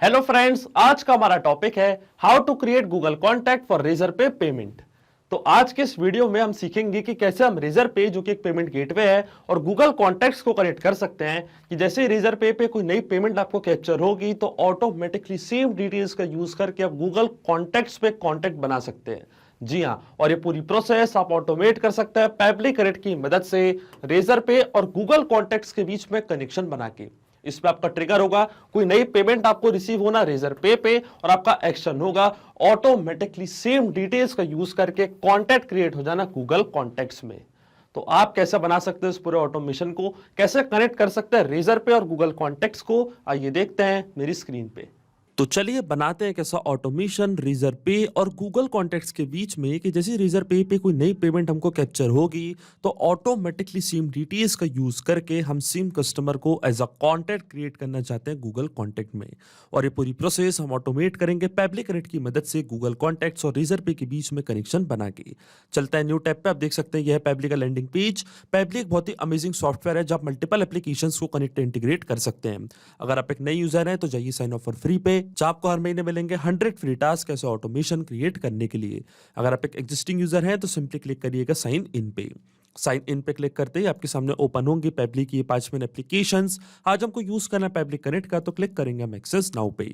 Hello friends, आज का हमारा टॉपिक है how to create Google contact for Razorpay payment. तो आज के इस वीडियो में हम सीखेंगे कि कैसे हम रेजरपे जो कि एक पेमेंट गेटवे है और गूगल कॉन्टैक्ट्स को कनेक्ट कर सकते हैं कि जैसे ही रेजरपे पे कोई नई पेमेंट आपको कैप्चर होगी तो ऑटोमेटिकली सेम डिटेल्स का यूज करके आप गूगल कॉन्टैक्ट्स पे कॉन्टैक्ट बना सकते हैं। जी हाँ, और ये पूरी प्रोसेस आप ऑटोमेट कर सकते हैं पेबली कनेक्ट की मदद से रेजरपे और गूगल कॉन्टैक्ट्स के बीच में कनेक्शन बना के। इस पे आपका ट्रिगर होगा, कोई नई पेमेंट आपको रिसीव होना रेजरपे पे और आपका एक्शन होगा ऑटोमेटिकली सेम डिटेल्स का यूज करके कॉन्टैक्ट क्रिएट हो जाना गूगल कॉन्टैक्ट्स में। तो आप कैसे बना सकते हैं इस पूरे ऑटोमेशन को, कैसे कनेक्ट कर सकते हैं रेजरपे और गूगल कॉन्टैक्ट्स को, आइए देखते हैं मेरी स्क्रीन पे। तो चलिए बनाते हैं एक ऐसा ऑटोमेशन रेजरपे और गूगल कॉन्टैक्ट्स के बीच में कि जैसे रेजरपे पे कोई नई पेमेंट हमको कैप्चर होगी तो ऑटोमेटिकली सेम डिटेल्स का यूज करके हम सेम कस्टमर को एज अ कॉन्टैक्ट क्रिएट करना चाहते हैं गूगल कॉन्टैक्ट में। और ये पूरी प्रोसेस हम ऑटोमेट करेंगे पेबली कनेक्ट की मदद से गूगल कॉन्टैक्ट्स और रेजरपे के बीच में कनेक्शन बना के। चलता है न्यू टैब पे, आप देख सकते हैं यह है पेबली का लैंडिंग पेज। पेबली एक बहुत ही अमेजिंग सॉफ्टवेयर है जब मल्टीपल एप्लीकेशंस को कनेक्ट इंटीग्रेट कर सकते हैं। अगर आप एक नए यूजर हैं तो जाइए साइन अप फॉर फ्री पे, जहां आपको हर महीने मिलेंगे 100 फ्री टास्क ऐसे ऑटोमेशन क्रिएट करने के लिए। अगर आप एक एग्जिस्टिंग यूजर हैं तो सिंपली क्लिक करिएगा साइन इन पे। साइन इन पे क्लिक करते ही आपके सामने ओपन होंगी पेबली की 5 मिनट एप्लीकेशंस। आज हमको यूज करना है पेबली कनेक्ट का, तो क्लिक करेंगे हम एक्सेस नाउ पे।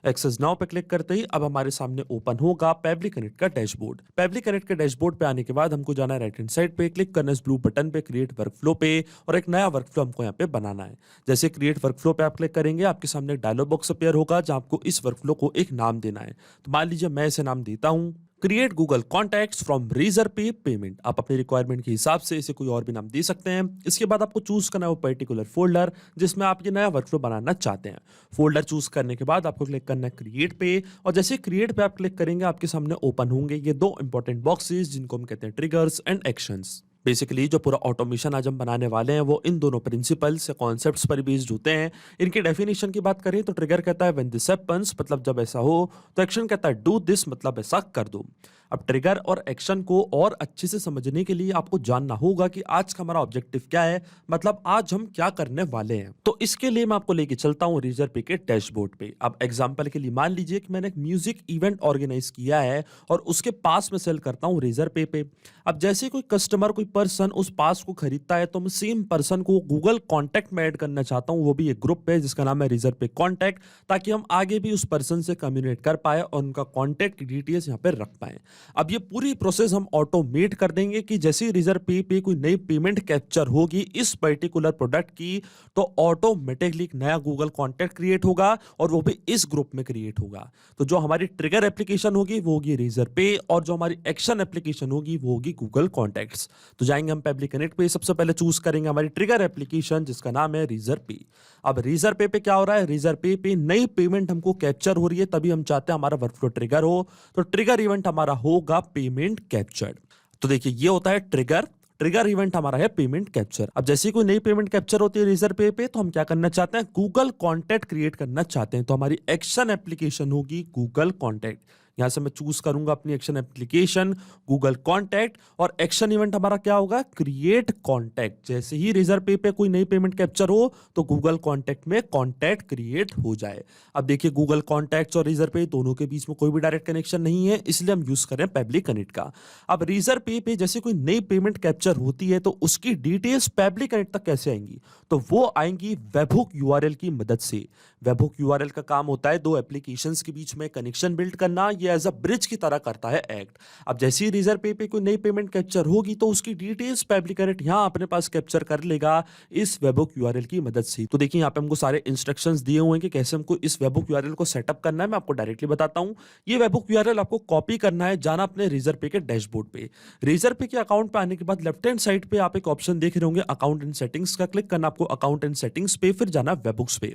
एक्सेस नाउ पे क्लिक करते ही अब हमारे सामने ओपन होगा पेबली कनेक्ट का डैशबोर्ड। पेबली कनेक्ट के डैशबोर्ड पे आने के बाद हमको जाना है राइट हैंड साइड पे, क्लिक करना है इस ब्लू बटन पे क्रिएट वर्कफ्लो पे और एक नया वर्कफ्लो हमको यहाँ पे बनाना है। जैसे क्रिएट वर्कफ्लो पे आप क्लिक करेंगे आपके सामने एक डायलॉग बॉक्स अपीयर होगा जहां आपको इस वर्कफ्लो को एक नाम देना है। तो मान लीजिए मैं इसे नाम देता हूं create Google contacts from Razorpay payment. आप अपनी रिक्वायरमेंट के हिसाब से इसे कोई और भी नाम दे सकते हैं। इसके बाद आपको चूज करना है वो पर्टिकुलर फोल्डर जिसमें आप ये नया वर्कफ्लो बनाना चाहते हैं। फोल्डर चूज करने के बाद आपको क्लिक करना है क्रिएट पे और जैसे क्रिएट पे आप क्लिक करेंगे आपके सामने ओपन होंगे ये दो इंपॉर्टेंट बॉक्सेस जिनको हम कहते हैं ट्रिगर्स एंड एक्शंस। बेसिकली जो पूरा ऑटोमेशन आज हम बनाने वाले हैं वो इन दोनों प्रिंसिपल्स या कॉन्सेप्ट्स पर बेस्ड होते हैं। इनकी डेफिनेशन की बात करें तो ट्रिगर कहता है व्हेन दिस हैपेंस, मतलब जब ऐसा हो। तो एक्शन कहता है डू दिस, मतलब ऐसा कर दो। अब ट्रिगर और एक्शन को और अच्छे से समझने के लिए आपको जानना होगा कि आज का हमारा ऑब्जेक्टिव क्या है, मतलब आज हम क्या करने वाले हैं। तो इसके लिए मैं आपको लेके चलता हूँ रेजरपे के डैशबोर्ड पे। अब एग्जांपल के लिए मान लीजिए कि मैंने एक म्यूजिक इवेंट ऑर्गेनाइज किया है और उसके पास में सेल करता हूँ रेजरपे पे। अब जैसे कोई कस्टमर, कोई पर्सन उस पास को खरीदता है तो मैं सेम पर्सन को गूगल कॉन्टैक्ट में ऐड करना चाहता हूँ, वो भी एक ग्रुप पे जिसका नाम है रेजरपे कॉन्टैक्ट, ताकि हम आगे भी उस पर्सन से कम्युनिकेट कर पाए और उनका कॉन्टैक्ट डिटेल्स यहाँ पे रख पाए। अब ये पूरी प्रोसेस हम ऑटोमेट कर देंगे कि जैसे रेजरपे पे कोई नई पेमेंट कैप्चर होगी इस पर्टिकुलर प्रोडक्ट की तो ऑटोमेटिकली एक नया गूगल कॉन्टैक्ट क्रिएट होगा और वो भी इस ग्रुप में क्रिएट होगा। तो जो हमारी ट्रिगर एप्लीकेशन होगी वो होगी रेजरपे और जो हमारी एक्शन एप्लीकेशन होगी वो होगी गूगल कॉन्टैक्ट्स। तो जाएंगे हम पेबली कनेक्ट पे, सबसे पहले चूज करेंगे हमारी ट्रिगर एप्लीकेशन जिसका नाम है रेजरपे। अब रेजरपे पे क्या हो रहा है, रेजरपे पे नई पेमेंट हमको कैप्चर हो रही है तभी हम चाहते हैं हमारा वर्कफ्लो ट्रिगर हो। तो ट्रिगर इवेंट हमारा होगा पेमेंट कैप्चर्ड। तो देखिए ये होता है ट्रिगर, ट्रिगर इवेंट हमारा है पेमेंट कैप्चर। अब जैसे कोई नई पेमेंट कैप्चर होती है रेजरपे पे तो हम क्या करना चाहते हैं, गूगल कॉन्टैक्ट क्रिएट करना चाहते हैं। तो हमारी एक्शन एप्लीकेशन होगी गूगल कॉन्टैक्ट। यहां से मैं चूज करूंगा अपनी एक्शन एप्लीकेशन गूगल कॉन्टैक्ट और एक्शन इवेंट हमारा क्या होगा, क्रिएट कॉन्टैक्ट। जैसे ही रेजरपे पे कोई नई पेमेंट कैप्चर हो तो गूगल कॉन्टैक्ट में कॉन्टैक्ट क्रिएट हो जाए। अब देखिए गूगल कॉन्टैक्ट्स और रेजरपे दोनों के बीच में कोई भी डायरेक्ट कनेक्शन नहीं है, इसलिए हम यूज करें पेबली कनेक्ट का। अब रेजरपे पे जैसे कोई नई पेमेंट कैप्चर होती है तो उसकी डिटेल्स पेबली कनेक्ट तक कैसे आएंगी, तो वो आएंगी वेबहुक यूआरएल की मदद से। वेबहुक यूआरएल का काम होता है दो एप्लीकेशंस के बीच में कनेक्शन बिल्ड करना, ये एज अ ब्रिज की तरह करता है एक्ट। अब जैसे ही रेजरपे पे कोई नई पेमेंट कैप्चर होगी तो उसकी डिटेल्स पेबली कनेक्ट यहां अपने पास कैप्चर कर लेगा इस वेबहुक यूआरएल की मदद से। तो देखिए यहाँ पे हमको सारे इंस्ट्रक्शंस दिए हुए हैं कि कैसे हमको इस वेबहुक यूआरएल को सेटअप करना है। मैं आपको डायरेक्टली बताता हूं। ये वेबहुक यूआरएल आपको कॉपी करना है, जाना अपने रेजरपे के डैशबोर्ड पे। रेजरपे के अकाउंट पे आने के बाद लेफ्ट हैंड साइड पे आप एक ऑप्शन देख रहे होंगे अकाउंट एंड सेटिंग्स का, क्लिक करना आपको अकाउंट एंड सेटिंग्स पे, फिर जाना वेबहुक्स पे।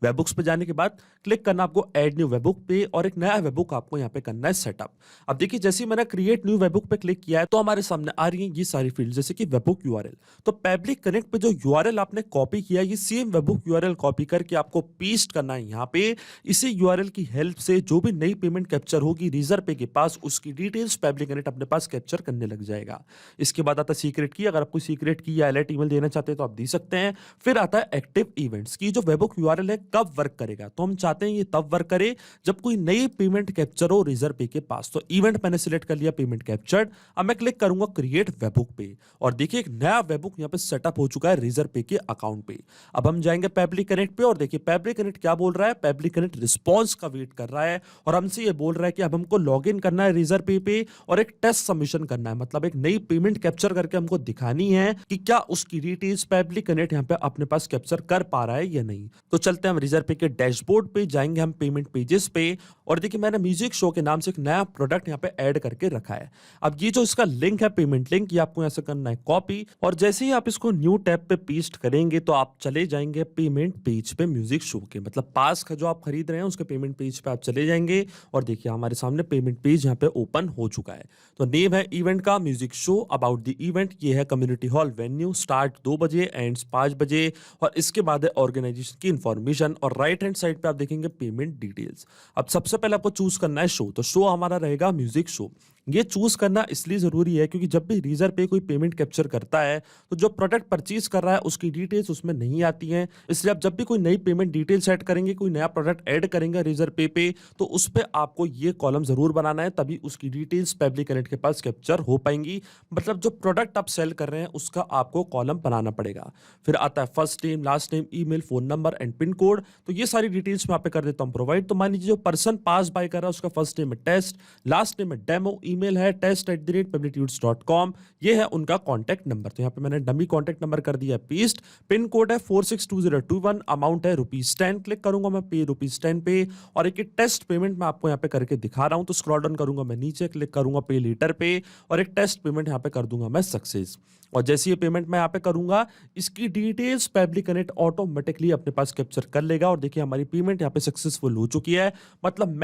वेबबुक्स पे जाने के बाद क्लिक करना आपको ऐड न्यू वेबबुक पे और एक नया वेबबुक आपको यहाँ पे करना है सेटअप। अब देखिए जैसे ही मैंने क्रिएट न्यू वेबबुक पे क्लिक किया है तो हमारे सामने आ रही है ये सारी फील्ड जैसे कि वेबबुक यूआरएल। तो पेबली कनेक्ट पे जो यूआरएल आपने कॉपी किया ये सेम वेबबुक यूआरएल कॉपी करके आपको पेस्ट करना है यहाँ पे। इसी यूआरएल की हेल्प से जो भी नई पेमेंट कैप्चर होगी रेजरपे के पास उसकी डिटेल्स पेबली कनेक्ट अपने पास कैप्चर करने लग जाएगा। इसके बाद आता है सीक्रेट की। अगर आपको सीक्रेट की या अलर्ट ईमेल देना चाहते हैं तो आप दे सकते हैं। फिर आता है एक्टिव इवेंट्स की। जो वेबबुक यूआरएल है कब वर्क करेगा, तो हम चाहते हैं ये तब वर्क करे जब कोई नई पेमेंट कैप्चर हो रेजरपे के पास। तो इवेंट मैंने सिलेक्ट कर लिया, पेमेंट कैप्चर्ड। अब मैं क्लिक करूंगा क्रिएट वेबहुक पे और देखिए एक नया वेबहुक यहाँ पे सेटअप हो चुका है रेजरपे के अकाउंट पे। अब हम जाएंगे पेबली कनेक्ट पे और देखिए पेबली कनेक्ट क्या बोल रहा है, पेबली कनेक्ट रिस्पॉन्स का वेट कर रहा है और हमसे ये बोल रहा है कि अब हमको लॉग इन करना है रेजरपे पे और एक टेस्ट सबमिशन करना है, मतलब एक नई पेमेंट कैप्चर करके हमको दिखानी है कि क्या उसकी डिटेल्स पेबली कनेक्ट यहाँ पे अपने पास कैप्चर कर पा रहा है या नहीं। तो चलते हैं हम रेजरपे के डैशबोर्ड पे, जाएंगे हम पेमेंट पेजेस पे और देखिए मैंने म्यूजिक शो के नाम से एक नया प्रोडक्ट यहाँ पे ऐड करके रखा है। अब ये जो इसका लिंक है, पेमेंट लिंक, ये आपको यहाँ से करना है कॉपी और जैसे ही आप इसको न्यू टैब पे पेस्ट करेंगे तो आप चले जाएंगे पेमेंट पेज पे म्यूजिक शो के, मतलब पास का जो आप खरीद रहे हैं उसके पेमेंट पेज पे आप चले जाएंगे और देखिए हमारे सामने पेमेंट पेज यहाँ पे ओपन हो चुका है। तो नेम है इवेंट का music show, about the event ये है कम्युनिटी हॉल वेन्यू, स्टार्ट 2 बजे एंड्स 5 बजे और इसके बाद है ऑर्गेनाइजेशन की इंफॉर्मेशन और राइट हैंड साइड पे आप देखेंगे पेमेंट डिटेल्स। अब सबसे पहले आपको चूज करना है शो, तो शो हमारा रहेगा म्यूजिक शो। ये चूज करना इसलिए जरूरी है क्योंकि जब भी रेजरपे कोई पेमेंट कैप्चर करता है तो जो प्रोडक्ट परचेज कर रहा है उसकी डिटेल्स उसमें नहीं आती हैं, इसलिए आप जब भी कोई नई पेमेंट डिटेल सेट करेंगे, कोई नया प्रोडक्ट ऐड करेंगे रेजरपे पे, तो उस पे आपको ये कॉलम जरूर बनाना है, तभी उसकी डिटेल्स पेबली कनेक्ट के पास कैप्चर हो पाएंगी। मतलब जो प्रोडक्ट आप सेल कर रहे हैं उसका आपको कॉलम बनाना पड़ेगा। फिर आता है first name, last name, email, phone number and pin code. तो ये सारी डिटेल्स मैं यहाँ पे कर देता हूँ प्रोवाइड। तो मान लीजिए जो पर्सन पास बाय कर रहा है उसका फर्स्ट नेम है टेस्ट, लास्ट नेम है डेमो, ईमेल है test@pebblitudes.com, ये है उनका कॉन्टैक्ट नंबर। तो यहाँ पे मैंने डमी कॉन्टैक्ट नंबर कर दिया पेस्ट, पिन कोड है 462021, अमाउंट है ₹10। क्लिक करूंगा मैं पे ₹10 पे और एक टेस्ट पेमेंट मैं आपको यहाँ पे करके दिखा रहा हूं। तो स्क्रॉल डाउन करूंगा मैं नीचे, क्लिक करूंगा पे लेटर पे और एक टेस्ट पेमेंट यहाँ पे कर दूंगा मैं सक्सेस। और जैसे ये पेमेंट मैं यहाँ पे करूंगा इसकी डिटेल्स पेबली कनेक्ट ऑटोमेटिकली अपने पास कैप्चर कर लेगा और देखिए हमारी पेमेंट यहाँ पे सक्सेसफुल हो चुकी है। मतलब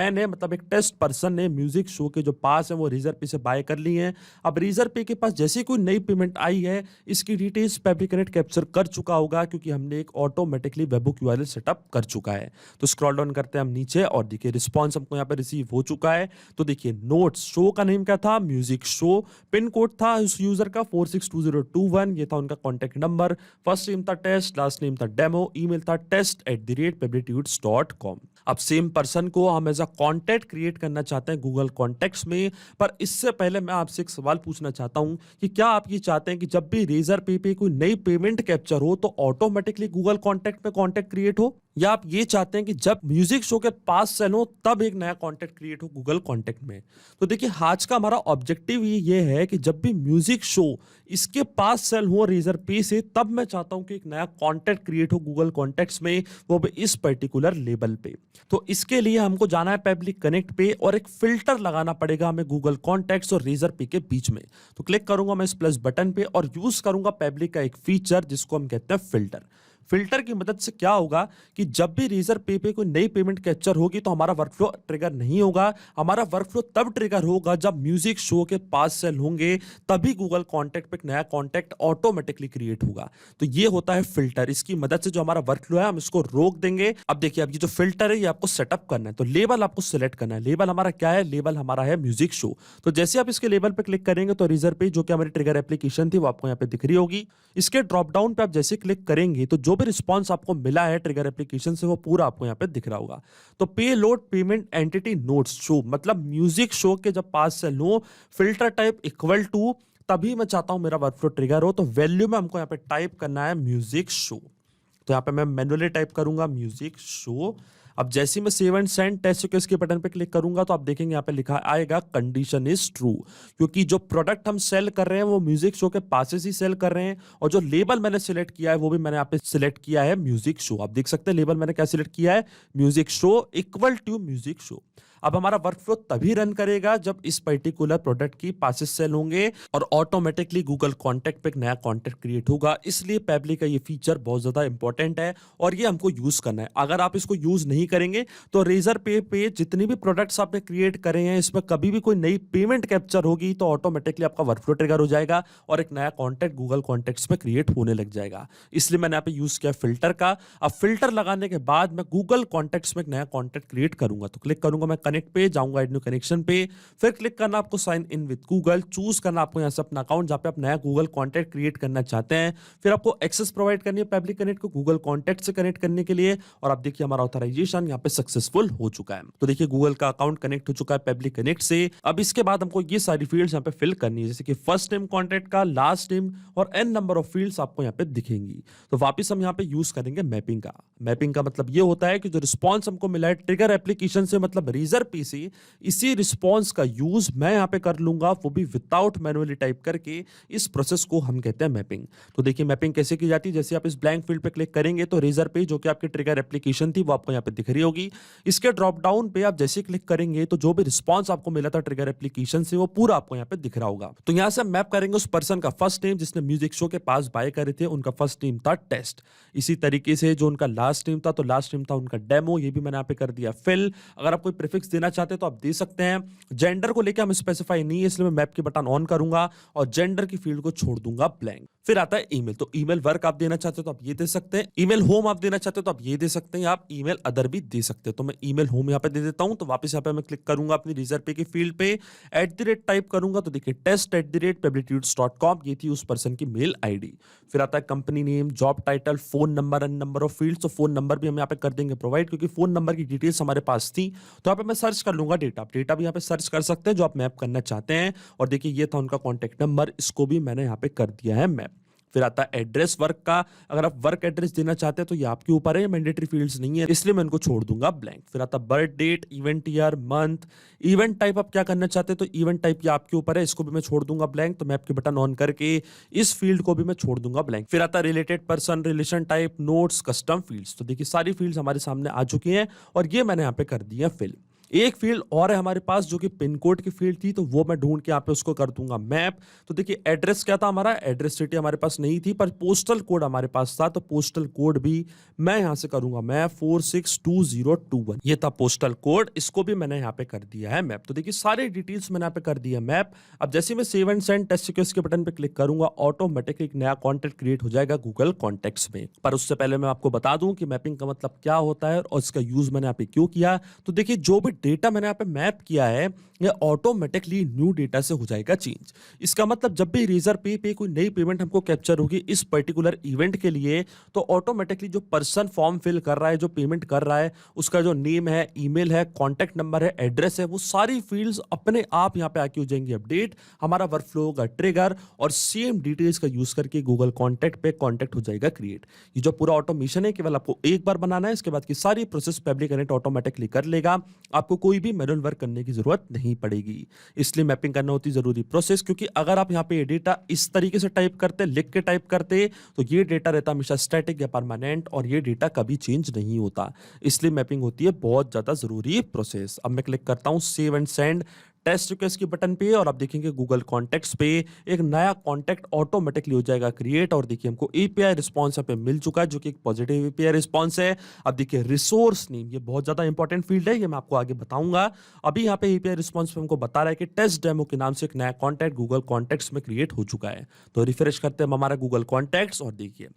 एक टेस्ट पर्सन ने म्यूजिक शो के जो पास है वो रेजरपे से बाय कर ली है। अब रेजरपे के पास जैसे कोई नई पेमेंट आई है इसकी डिटेल्स पेबली कनेक्ट कैप्चर कर चुका होगा क्योंकि हमने एक ऑटोमेटिकली वेबहुक यूआरएल सेटअप कर चुका है। तो स्क्रॉल डाउन करते हैं हम नीचे और देखिए रिस्पॉन्स हमको यहाँ पे रिसीव हो चुका है। तो देखिए नोट्स, शो का नेम क्या था, म्यूजिक शो, पिन कोड था उस यूजर का 462021, ये था उनका कॉन्टैक्ट नंबर, फर्स्ट नेम था टेस्ट, लास्ट नेम था डेमो, ईमेल था test@pebblitudes.com। अब सेम पर्सन को हम एज अ कॉन्टैक्ट क्रिएट करना चाहते हैं गूगल कॉन्टैक्ट्स में, पर इससे पहले मैं आपसे एक सवाल पूछना चाहता हूं कि क्या आप ये चाहते हैं कि जब भी रेजरपे पे कोई नई पेमेंट कैप्चर हो तो ऑटोमेटिकली गूगल कॉन्टैक्ट में कॉन्टैक्ट क्रिएट हो, या आप ये चाहते हैं कि जब म्यूजिक शो के पास सेल हो तब एक नया कॉन्टैक्ट क्रिएट हो गूगल कॉन्टैक्ट में। तो देखिए आज का हमारा ऑब्जेक्टिव ये है कि जब भी म्यूजिक शो इसके पास सेल हो रेजरपे से, तब मैं चाहता हूं कि एक नया कॉन्टैक्ट क्रिएट हो गूगल कॉन्टैक्ट्स में, वो भी इस पर्टिकुलर लेबल पे। तो इसके लिए हमको जाना है पेबली कनेक्ट पे और एक फिल्टर लगाना पड़ेगा हमें गूगल कॉन्टैक्ट्स और रेजरपे के बीच में। तो क्लिक करूंगा मैं इस प्लस बटन पे और यूज करूंगा पेबली का एक फीचर जिसको हम कहते हैं फिल्टर। फिल्टर की मदद से क्या होगा कि जब भी रेजरपे पे कोई नई पेमेंट कैप्चर होगी तो हमारा वर्कफ्लो ट्रिगर नहीं होगा। हमारा वर्कफ्लो तब ट्रिगर होगा जब म्यूजिक शो के पास सेल होंगे, तभी गूगल कॉन्टैक्ट पे एक नया कॉन्टैक्ट ऑटोमेटिकली क्रिएट होगा। तो ये होता है फिल्टर। इसकी मदद से जो हमारा वर्कफ्लो है हम इसको रोक देंगे। अब देखिए अब ये जो फिल्टर है ये आपको सेटअप करना है। तो लेबल आपको सिलेक्ट करना है। लेबल हमारा क्या है, लेबल हमारा है म्यूजिक शो। तो जैसे आप इसके लेबल पे क्लिक करेंगे तो रेजरपे जो कि हमारी ट्रिगर एप्लीकेशन थी वो आपको यहाँ पे दिख रही होगी। इसके ड्रॉप डाउन पे आप जैसे क्लिक करेंगे तो जो भी रिस्पॉन्स आपको मिला है ट्रिगर एप्लीकेशन से वो पूरा आपको यहाँ पे दिख रहा होगा। तो पे load payment entity notes show, मतलब म्यूजिक शो के जब पास से लो फिल्टर टाइप इक्वल टू, तभी मैं चाहता हूं मेरा वर्कफ्लो ट्रिगर हो। तो वैल्यू में हमको यहाँ पे टाइप करना है म्यूजिक शो। तो यहाँ पे मैं मैन्युअली टाइप करूंगा म्यूजिक शो। अब जैसे मैं save and send test request के बटन पे क्लिक करूंगा तो आप देखेंगे यहाँ पे लिखा आएगा कंडीशन इज ट्रू, क्योंकि जो प्रोडक्ट हम सेल कर रहे हैं वो म्यूजिक शो के पासेस ही सेल कर रहे हैं और जो लेबल मैंने सिलेक्ट किया है वो भी मैंने यहाँ पे सिलेक्ट किया है म्यूजिक शो। आप देख सकते हैं लेबल मैंने क्या सिलेक्ट किया है, music show equal to music show. अब हमारा वर्कफ्लो तभी रन करेगा जब इस पर्टिकुलर प्रोडक्ट की पासेस सेल होंगे और ऑटोमेटिकली गूगल कॉन्टैक्ट पे एक नया कॉन्टैक्ट क्रिएट होगा। इसलिए पेबली का ये फीचर बहुत ज्यादा इंपॉर्टेंट है और ये हमको यूज करना है। अगर आप इसको यूज नहीं करेंगे तो रेजरपे पे जितनी भी प्रोडक्ट्स आपने क्रिएट करे हैं इसमें कभी भी कोई नई पेमेंट कैप्चर होगी तो ऑटोमेटिकली आपका वर्कफ्लो ट्रिगर हो जाएगा और एक नया कॉन्टैक्ट गूगल कॉन्टैक्ट्स में क्रिएट होने लग जाएगा। इसलिए मैंने यहाँ पे यूज किया फिल्टर का। अब फिल्टर लगाने के बाद मैं गूगल कॉन्टैक्ट्स में एक नया कॉन्टैक्ट क्रिएट करूंगा। तो क्लिक करूंगा मैं कनेक्ट पे, जाऊंगा एड न्यू कनेक्शन पे, फिर क्लिक करना आपको sign in with Google, choose करना आपको यहाँ से अपना अकाउंट जहाँ पे आप नया गूगल कॉन्टैक्ट क्रिएट करना चाहते हैं, फिर आपको एक्सेस प्रोवाइड करनी है पब्लिक कनेक्ट को गूगल कॉन्टैक्ट से कनेक्ट करने के लिए। और आप देखिए हमारा ऑथराइजेशन यहाँ पे सक्सेसफुल हो चुका है। तो देखिए गूगल का अकाउंट कनेक्ट हो चुका है पब्लिक कनेक्ट से। अब इसके बाद हमको ये सारी फील्ड्स यहाँ पे फिल करनी है, जैसे कि फर्स्ट नेम कॉन्टैक्ट का, लास्ट नेम और एन नंबर ऑफ फील्ड्स आपको यहाँ पे दिखेंगी। तो वापस हम यहाँ पे यूज करेंगे मैपिंग का। मैपिंग का मतलब ये होता है कि जो रिस्पॉन्स हमको मिला है ट्रिगर एप्लीकेशन से, मतलब रेजर पे से, इसी रिस्पॉन्स का यूज मैं यहाँ पे कर लूंगा, वो भी विदाउट मैनुअली टाइप करके। इस प्रोसेस को हम कहते हैं मैपिंग। तो देखिए मैपिंग कैसे की जाती है, जैसे आप इस ब्लैंक फील्ड पे क्लिक करेंगे तो रेजर पे जो कि आपकी ट्रिगर एप्लीकेशन थी वो आपको यहाँ पे दिख रही होगी। इसके ड्रॉप डाउन पे आप जैसे क्लिक करेंगे तो जो भी रिस्पॉन्स आपको मिला था ट्रिगर एप्लीकेशन से वो पूरा आपको यहाँ पे दिख रहा होगा। तो यहाँ से हम मैप करेंगे उस पर्सन का फर्स्ट नेम जिसने म्यूजिक शो के पास बाय करे थे, उनका फर्स्ट नेम था टेस्ट। इसी तरीके से जो उनका लास्ट नेम था, तो लास्ट नेम था उनका डेमो, ये भी मैंने यहाँ पे कर दिया फिल। अगर आप कोई प्रीफिक्स देना चाहते हैं तो आप दे सकते हैं। जेंडर को लेकर हम स्पेसिफाई नहीं है, इसलिए मैं मैप के बटन ऑन करूंगा और जेंडर की फील्ड को छोड़ दूंगा ब्लैंक। फिर आता है ईमेल। तो ईमेल वर्क आप देना चाहते हो तो आप ये दे सकते हैं, ईमेल होम आप देना चाहते हो तो आप ये दे सकते हैं, आप ईमेल अदर भी दे सकते हैं। तो मैं ईमेल होम यहाँ पे दे देता हूं। तो वापस यहाँ पे मैं क्लिक करूंगा अपनी रेजर पे की फील्ड पे, @ टाइप करूंगा तो देखिए test@publicitudes.com, ये थी उस पर्सन की मेल आईडी। फिर आता है company name, job title, phone number and number of fields. तो फोन नंबर भी हम यहाँ पे कर देंगे प्रोवाइड, क्योंकि फोन नंबर की डिटेल्स हमारे पास थी। तो यहाँ पे मैं सर्च कर लूंगा डेटा भी यहाँ पे सर्च कर सकते हैं जो आप मैप करना चाहते हैं। और देखिए ये था उनका कॉन्टेक्ट नंबर, इसको भी मैंने यहाँ पे कर दिया है मैप। फिर आता है एड्रेस वर्क का। अगर आप वर्क एड्रेस देना चाहते हैं तो ये आपके ऊपर है, मैंडेटरी फील्ड्स नहीं है, इसलिए मैं इनको छोड़ दूंगा ब्लैंक। फिर आता है birth date, event year, month, event type आप क्या करना चाहते हैं तो इवेंट टाइप ये आपके ऊपर है, इसको भी मैं छोड़ दूंगा ब्लैंक। तो मैप के बटन ऑन करके इस फील्ड को भी मैं छोड़ दूंगा ब्लैंक। फिर आता है related person, relation type, notes, custom fields. तो देखिए सारी फील्ड्स हमारे सामने आ चुकी हैं और ये मैंने यहाँ पे कर दिया फिल। एक फील्ड और है हमारे पास जो कि पिन कोड की फील्ड थी, तो वो मैं ढूंढ के यहाँ पे उसको कर दूंगा मैप। तो देखिए एड्रेस क्या था हमारा, एड्रेस सिटी हमारे पास नहीं थी, पर पोस्टल कोड हमारे पास था, तो पोस्टल कोड भी मैं यहां से करूंगा मैप 462021, ये था पोस्टल कोड, इसको भी मैंने यहाँ पे कर दिया है मैप। तो देखिए सारे डिटेल्स मैंने यहाँ पे कर दिया मैप। अब जैसे मैं save and send test security के बटन पे क्लिक करूंगा, ऑटोमेटिकली एक नया कॉन्टैक्ट क्रिएट हो जाएगा गूगल कॉन्टैक्ट्स में। पर उससे पहले मैं आपको बता दूं कि मैपिंग का मतलब क्या होता है और इसका यूज मैंने यहाँ पे क्यों किया। तो देखिए जो भी डेटा मैंने यहाँ पे मैप किया है ये ऑटोमेटिकली न्यू डेटा से हो जाएगा चेंज। इसका मतलब जब भी रेजर पे कोई नई पेमेंट हमको कैप्चर होगी इस पर्टिकुलर इवेंट के लिए, तो ऑटोमेटिकली जो पर्सन फॉर्म फिल कर रहा है, जो पेमेंट कर रहा है, उसका जो नेम है, ईमेल है, कॉन्टैक्ट नंबर है, एड्रेस है, वो सारी फील्ड्स अपने आप यहाँ पे आके हो जाएंगी अपडेट। हमारा वर्कफ्लो होगा ट्रिगर और सेम डिटेल्स का यूज करके गूगल कॉन्टैक्ट पे कॉन्टैक्ट हो जाएगा क्रिएट। ये जो पूरा ऑटोमेशन है केवल आपको एक बार बनाना है, इसके बाद की सारी प्रोसेस पब्लिक कनेक्ट ऑटोमेटिकली कर लेगा, आपको कोई भी मैनुअल वर्क करने की जरूरत नहीं पड़ेगी। इसलिए मैपिंग करना होती जरूरी प्रोसेस, क्योंकि अगर आप यहाँ पे डेटा इस तरीके से टाइप करते, लिख के टाइप करते, तो ये डेटा रहता हमेशा स्टैटिक या परमानेंट और ये डेटा कभी चेंज नहीं होता। इसलिए मैपिंग होती है बहुत ज्यादा जरूरी प्रोसेस। अब मैं क्लिक करता हूं save and send test request के बटन पे और आप देखेंगे गूगल कॉन्टैक्ट्स पे एक नया कॉन्टैक्ट ऑटोमेटिकली हो जाएगा क्रिएट। और देखिए हमको एपीआई रिस्पांस यहाँ पे मिल चुका है जो कि एक पॉजिटिव एपीआई रिस्पांस है। अब देखिए रिसोर्स नेम, ये बहुत ज्यादा इंपॉर्टेंट फील्ड है, ये मैं आपको आगे बताऊंगा। अभी यहाँ पे एपीआई रिस्पांस पे हमको बता रहा है कि टेस्ट डेमो के नाम से एक नया कॉन्टैक्ट गूगल कॉन्टैक्ट्स में क्रिएट हो चुका है। तो रिफ्रेश करते हैं हमारा गूगल कॉन्टैक्ट्स और देखिए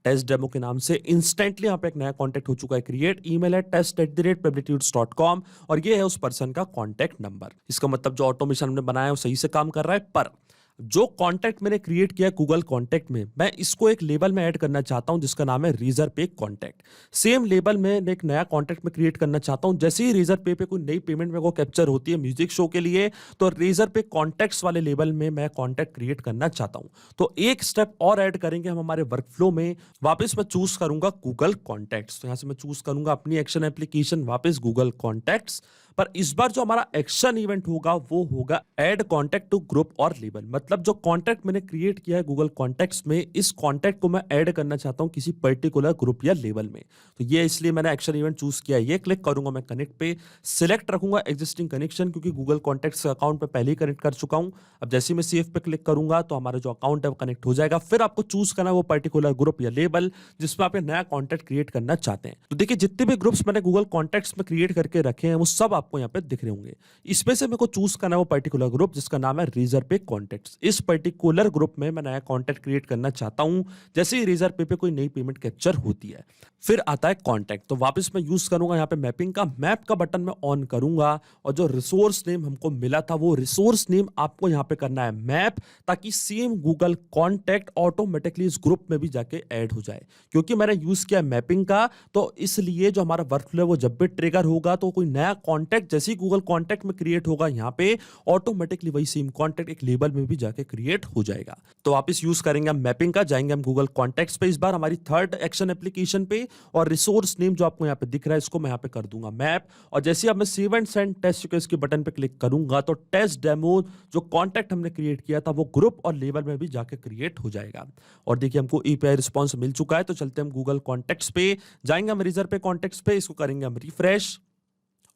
टेस्ट डेमो के नाम से इंस्टेंटली यहाँ पे एक नया कॉन्टैक्ट हो चुका है क्रिएट। ईमेल है test@publicitudes.com और ये है उस पर्सन का कॉन्टैक्ट नंबर। इसका मतलब जो ऑटोमेशन हमने बनाया है वो सही से काम कर रहा है। पर जो कॉन्टैक्ट मैंने क्रिएट किया गूगल कॉन्टैक्ट में, मैं इसको एक लेबल में ऐड करना चाहता हूं जिसका नाम है रेजर पे कॉन्टैक्ट। सेम लेबल में एक नया कॉन्टैक्ट में क्रिएट करना चाहता हूं। जैसे ही रेजर पे कोई नई पेमेंट में को कैप्चर होती है म्यूजिक शो के लिए, तो रेजर पे कॉन्टैक्ट्स वाले लेबल में मैं कॉन्टैक्ट क्रिएट करना चाहता हूं। तो एक स्टेप और ऐड करेंगे हम हमारे वर्कफ्लो में। वापस मैं चूज करूंगा गूगल कॉन्टैक्ट्स, तो यहां से मैं चूज करूंगा अपनी एक्शन एप्लीकेशन, वापस गूगल कॉन्टैक्ट्स। पर इस बार जो हमारा एक्शन इवेंट होगा वो होगा ऐड कॉन्टैक्ट टू ग्रुप और लेबल। मतलब जो कॉन्टैक्ट मैंने क्रिएट किया है गूगल कॉन्टैक्ट्स में, इस कॉन्टैक्ट को मैं ऐड करना चाहता हूं किसी पर्टिकुलर ग्रुप या लेबल में। तो ये इसलिए मैंने एक्शन इवेंट चूज किया है। ये क्लिक करूंगा मैं कनेक्ट पे, सिलेक्ट रखूंगा एग्जिस्टिंग कनेक्शन क्योंकि गूगल कॉन्टैक्ट्स अकाउंट पे पहले ही कनेक्ट कर चुका हूं। अब जैसे मैं सेव पे क्लिक करूंगा तो हमारा जो अकाउंट है वो कनेक्ट हो जाएगा। फिर आपको चूज करना है वो पर्टिकुलर ग्रुप या लेबल जिसमें आप नया कॉन्टैक्ट क्रिएट करना चाहते हैं। तो देखिए जितने भी ग्रुप्स मैंने गूगल कॉन्टैक्ट्स में क्रिएट करके रखे हैं वो सब आपको यहाँ पे दिख रहे होंगे। इसमें से मेरे को चूज करना है वो पर्टिकुलर ग्रुप जिसका नाम है रेजर पे कॉन्टैक्ट्स। कॉन्टैक्ट्स, इस पर्टिकुलर ग्रुप में मैं नया कॉन्टैक्ट क्रिएट करना चाहता हूं जैसे ही रेजर पे कोई नई पेमेंट कैप्चर होती है। फिर आता है कॉन्टैक्ट, तो वापस मैं यूज करूंगा यहाँ पे मैपिंग का, मैप का बटन मैं ऑन करूंगा और जो रिसोर्स नेम हमको मिला था वो रिसोर्स नेम आपको यहाँ पे करना है मैप, ताकि सेम गूगल कॉन्टैक्ट ऑटोमेटिकली इस ग्रुप में भी जाके ऐड हो जाए। क्योंकि मैंने यूज किया मैपिंग का, तो इसलिए जो हमारा वर्कफ्लो है वो जब भी ट्रिगर होगा तो कोई नया कॉन्टैक्ट जैसे ही गूगल कॉन्टैक्ट में क्रिएट होगा यहाँ पे ऑटोमेटिकली वही सेम कॉन्टैक्ट एक लेबल में भी जाके क्रिएट हो जाएगा। तो वापस यूज करेंगे हम मैपिंग का, जाएंगे हम गूगल कॉन्टैक्ट्स पे, इस बार हमारी थर्ड एक्शन एप्लीकेशन पे, और रिसोर्स नेम जो आपको यहाँ पे दिख रहा है इसको मैं यहाँ पे कर दूंगा मैप। और जैसे अब मैं save and send test request के बटन पे क्लिक करूंगा तो टेस्ट डेमो जो कॉन्टैक्ट हमने क्रिएट किया था वो ग्रुप और लेबल में भी जाके क्रिएट हो जाएगा। और देखिए हमको एपीआई रिस्पॉन्स मिल चुका है, तो चलते हम गूगल कॉन्टैक्ट्स पे, जाएंगे हम रेजर पे कॉन्टैक्ट्स पे, इसको करेंगे हम रिफ्रेश,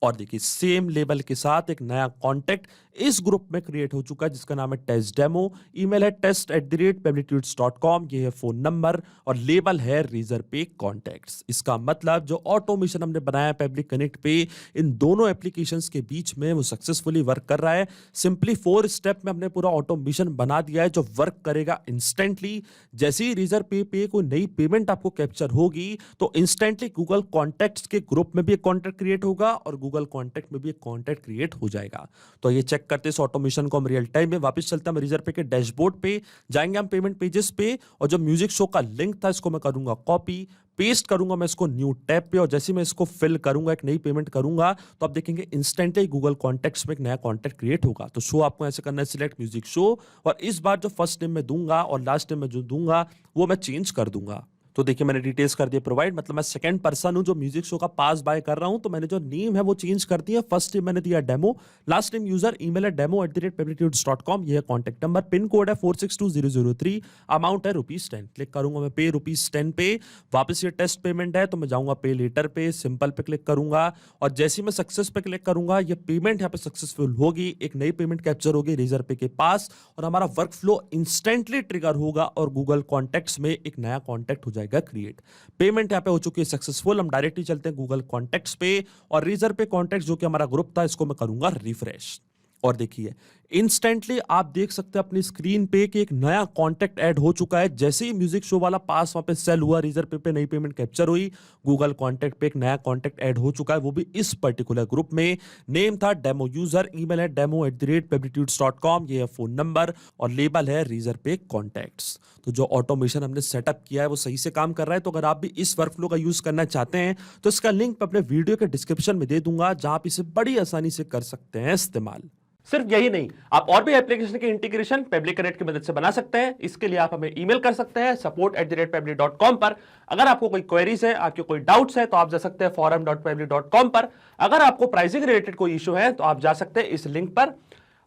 और देखिए सेम लेबल के साथ एक नया कॉन्टैक्ट इस ग्रुप में क्रिएट हो चुका है जिसका नाम है टेस्ट डेमो, ईमेल है test@pebblitudes.com, ये है फोन नंबर और लेबल है रेजर पे कॉन्टैक्ट्स। इसका मतलब जो ऑटोमेशन हमने बनाया पेबली कनेक्ट पे इन दोनों एप्लीकेशंस के बीच में वो सक्सेसफुली वर्क कर रहा है। सिंपली 4 स्टेप में हमने पूरा ऑटोमेशन बना दिया है जो वर्क करेगा इंस्टेंटली। जैसे ही रेजर पे कोई नई पेमेंट आपको कैप्चर होगी तो इंस्टेंटली गूगल कॉन्टैक्ट्स के ग्रुप में भी एक कॉन्टैक्ट क्रिएट होगा और गूगल कॉन्टैक्ट में भी एक कॉन्टैक्ट क्रिएट हो जाएगा। तो ये चेक करते इस ऑटोमेशन को हम रियल टाइम में। वापस चलते हैं रेजर पे के डैशबोर्ड पे, जाएंगे हम पेमेंट पेजेस पे, और जो म्यूजिक शो का लिंक था इसको मैं करूंगा कॉपी, पेस्ट करूंगा मैं इसको न्यू टैब पे, और जैसे मैं इसको फिल करूंगा एक नई पेमेंट करूंगा तो आप देखेंगे इंस्टेंटली गूगल कॉन्टैक्ट्स में एक नया कॉन्टैक्ट क्रिएट होगा। तो शो आपको ऐसे करना है सिलेक्ट म्यूजिक शो, और इस बार जो फर्स्ट नेम में दूंगा और लास्ट नेम में जो दूंगा वो मैं चेंज कर दूंगा। तो देखिए मैंने डिटेल्स कर दिए प्रोवाइड, मतलब मैं सेकंड पर्सन हूं जो म्यूजिक शो का पास बाय कर रहा हूं, तो मैंने जो नेम है वो चेंज कर दिया। फर्स्ट नेम मैंने दिया demo, last name user, email है demo@pebblitudes.com, ये है कॉन्टैक्ट नंबर, पिन कोड है 462003, अमाउंट है ₹10। क्लिक करूंगा मैं पे ₹10 पे, वापस ये टेस्ट पेमेंट है तो मैं जाऊंगा पे लेटर पे, सिंपल पे क्लिक करूंगा, और जैसे ही मैं सक्सेस पे क्लिक करूंगा ये पेमेंट यहाँ पे सक्सेसफुल होगी, एक नई पेमेंट कैप्चर होगी रेजर पे के पास, और हमारा वर्क फ्लो इंस्टेंटली ट्रिगर होगा और गूगल कॉन्टैक्ट्स में एक नया कॉन्टैक्ट हो जाएगा क्रिएट। पेमेंट यहां पे हो चुकी है सक्सेसफुल। हम डायरेक्टली चलते हैं गूगल कॉन्टैक्ट्स पे, और रेजर पे कॉन्टैक्ट्स जो कि हमारा ग्रुप था इसको मैं करूंगा रिफ्रेश, और देखिए इंस्टेंटली आप देख सकते हैं अपनी स्क्रीन पे कि एक नया कॉन्टैक्ट ऐड हो चुका है। जैसे ही म्यूजिक शो वाला पास वहां पे सेल हुआ, रेजर पे नई पेमेंट कैप्चर हुई, गूगल कॉन्टैक्ट पे एक नया कॉन्टैक्ट ऐड हो चुका है, वो भी इस पर्टिकुलर ग्रुप में। नेम था डेमो यूजर, ईमेल है demo@pebblitudes.com, ये है फोन नंबर, और लेबल है रेजर पे कॉन्टैक्ट्स। तो जो ऑटोमेशन हमने सेटअप किया है वो सही से काम कर रहा है। तो अगर आप भी इस वर्कफ्लो का यूज करना चाहते हैं तो इसका लिंक मैं अपने वीडियो के डिस्क्रिप्शन में दे दूंगा, जहां आप इसे बड़ी आसानी से कर सकते हैं इस्तेमाल। सिर्फ यही नहीं, आप और भी एप्लीकेशन के इंटीग्रेशन पेबली कनेक्ट की मदद से बना सकते हैं। इसके लिए आप हमें ईमेल कर सकते हैं support@pebblitudes.com पर। अगर आपको कोई क्वेरीज है, आपके कोई डाउट्स है तो आप जा सकते हैं forum.pebblitudes.com पर। अगर आपको प्राइसिंग रिलेटेड कोई इशू है तो आप जा सकते हैं इस लिंक पर।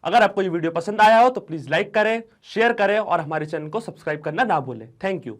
अगर आपको ये वीडियो पसंद आया हो तो प्लीज लाइक करें, शेयर करें और हमारे चैनल को सब्सक्राइब करना ना भूलें। Thank you.